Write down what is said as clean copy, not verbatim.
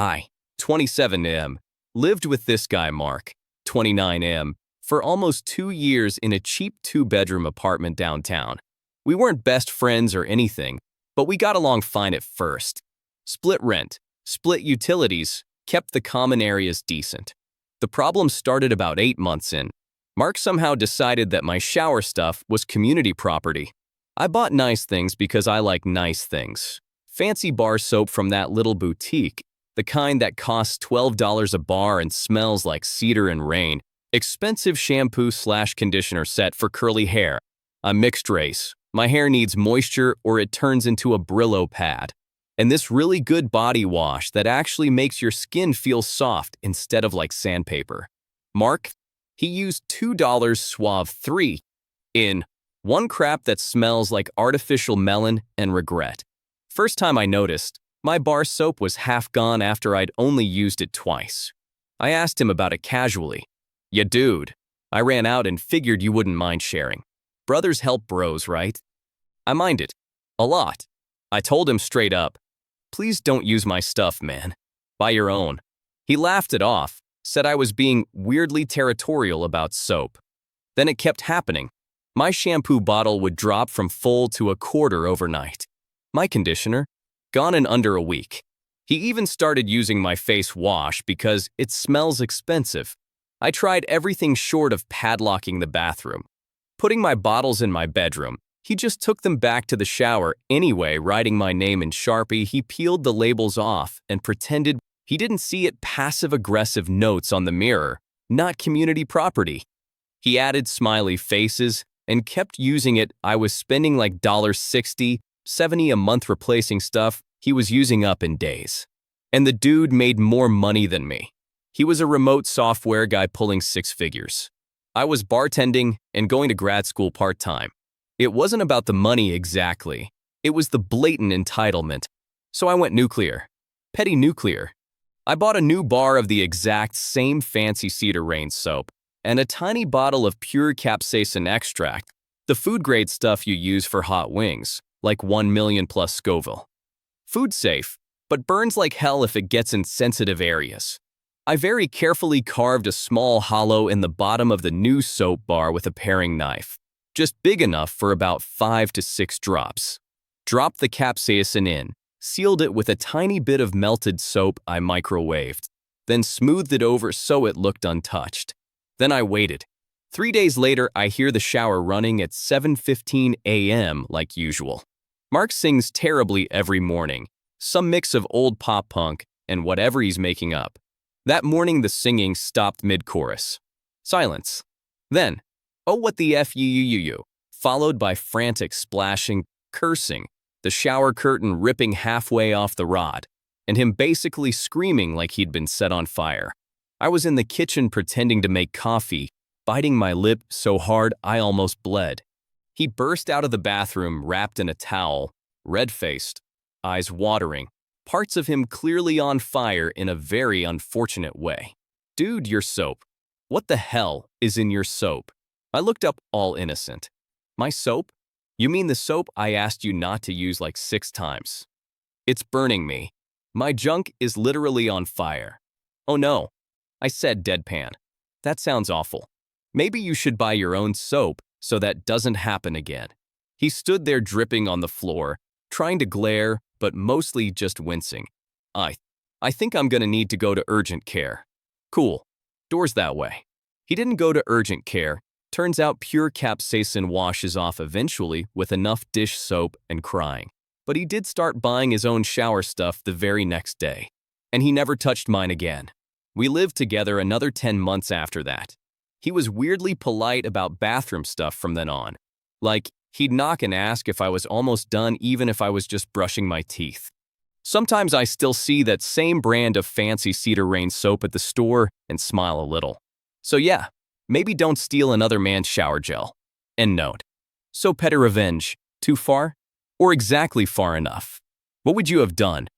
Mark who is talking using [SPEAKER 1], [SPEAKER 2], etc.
[SPEAKER 1] I, 27M, lived with this guy Mark, 29M, for almost 2 years in a cheap 2-bedroom apartment downtown. We weren't best friends or anything, but we got along fine at first. Split rent, split utilities, kept the common areas decent. The problem started about 8 months in. Mark somehow decided that my shower stuff was community property. I bought nice things because I like nice things. Fancy bar soap from that little boutique, the kind that costs $12 a bar and smells like cedar-rain. Expensive shampoo/conditioner set for curly hair. I'm mixed race. My hair needs moisture or it turns into a Brillo pad. And this really good body wash that actually makes your skin feel soft instead of like sandpaper. Mark, he used $2 Suave 3 in one crap that smells like artificial melon and regret. First time I noticed, my bar soap was half gone after I'd only used it twice. I asked him about it casually. "Yeah, dude, I ran out and figured you wouldn't mind sharing. Brothers help bros, right?" I minded. A lot. I told him straight up, "Please don't use my stuff, man. Buy your own." He laughed it off, said I was being weirdly territorial about soap. Then it kept happening. My shampoo bottle would drop from full to a quarter overnight. My conditioner, gone in under a week. He even started using my face wash because it smells expensive. I tried everything short of padlocking the bathroom. Putting my bottles in my bedroom, he just took them back to the shower anyway, writing my name in Sharpie. He peeled the labels off and pretended he didn't see it. Passive-aggressive notes on the mirror, not community property. He added smiley faces and kept using it. I was spending like $60, $70 a month replacing stuff he was using up in days. And the dude made more money than me. He was a remote software guy pulling 6 figures. I was bartending and going to grad school part-time. It wasn't about the money exactly. It was the blatant entitlement. So I went nuclear. Petty nuclear. I bought a new bar of the exact same fancy cedar-rain soap and a tiny bottle of pure capsaicin extract, the food-grade stuff you use for hot wings, like 1 million plus Scoville. Food safe, but burns like hell if it gets in sensitive areas. I very carefully carved a small hollow in the bottom of the new soap bar with a paring knife, just big enough for about 5 to 6 drops. Dropped the capsaicin in, sealed it with a tiny bit of melted soap I microwaved, then smoothed it over so it looked untouched. Then I waited. 3 days later, I hear the shower running at 7:15 a.m. like usual. Mark sings terribly every morning, some mix of old pop punk and whatever he's making up. That morning, the singing stopped mid-chorus. Silence. Then, "Oh, what the F you," followed by frantic splashing, cursing, the shower curtain ripping halfway off the rod, and him basically screaming like he'd been set on fire. I was in the kitchen pretending to make coffee, biting my lip so hard I almost bled. He burst out of the bathroom wrapped in a towel, red-faced, eyes watering, parts of him clearly on fire in a very unfortunate way. "Dude, your soap. What the hell is in your soap?" I looked up all innocent. "My soap? You mean the soap I asked you not to use like 6 times? It's burning me. My junk is literally on fire." "Oh no," I said deadpan. "That sounds awful. Maybe you should buy your own soap so that doesn't happen again." He stood there dripping on the floor, trying to glare, but mostly just wincing. I think I'm gonna need to go to urgent care." "Cool. Door's that way." He didn't go to urgent care. Turns out pure capsaicin washes off eventually with enough dish soap and crying. But he did start buying his own shower stuff the very next day. And he never touched mine again. We lived together another 10 months after that. He was weirdly polite about bathroom stuff from then on. Like, he'd knock and ask if I was almost done even if I was just brushing my teeth. Sometimes I still see that same brand of fancy cedar-rain soap at the store and smile a little. So yeah, maybe don't steal another man's shower gel. End note. So petty revenge, too far? Or exactly far enough? What would you have done?